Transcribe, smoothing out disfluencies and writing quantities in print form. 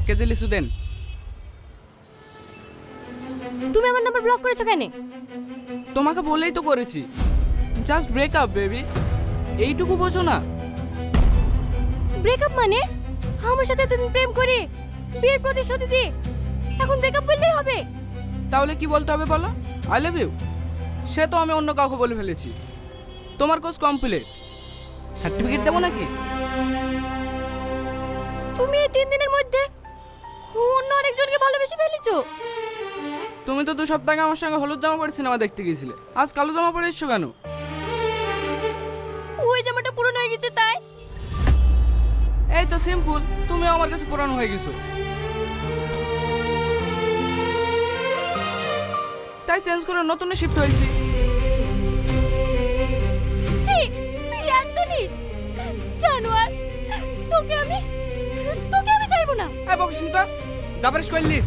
KG লিচু দেন। তুমি আমার নাম্বার ব্লক করেছো কেন? তোমাকে বলেই তো করেছি, জাস্ট ব্রেকআপ বেবি, এইটুকু বোঝো না? ব্রেকআপ মানে আমার সাথে এতদিন প্রেম করে বিয়ের প্রতিশ্রুতি দিয়ে এখন ব্রেকআপ বললেই হবে? তাহলে কি বলতে হবে বলো? I love you. সে তো আমি অন্য কাউকে বলে ফেলেছি। তোমার কোর্স কমপ্লিট, সার্টিফিকেট দেবো নাকি? তুমি এই 3 দিনের মধ্যে অন্য আরেকজনকে ভালোবেসে ফেলেছো? তুমি তো 2 সপ্তাহ আগে আমার সঙ্গে হলুদ জামা পরে সিনেমা দেখতে গিয়েছিলে, আজ কালো জামা পরে এসছো কেন? ওই জামাটা পুরনো হয়ে গেছে তাই। এই তো সিম্পল, তুমিও আমার কাছে পুরানো হয়ে গেছো, তাই চেঞ্জ করে নতুনে শিফট হয়েছি। ছি, তুই এত নিচ জানোয়ার। তোকে আমি ছাড়বো না। এই বকসিস তো, যা পারিস করলিস।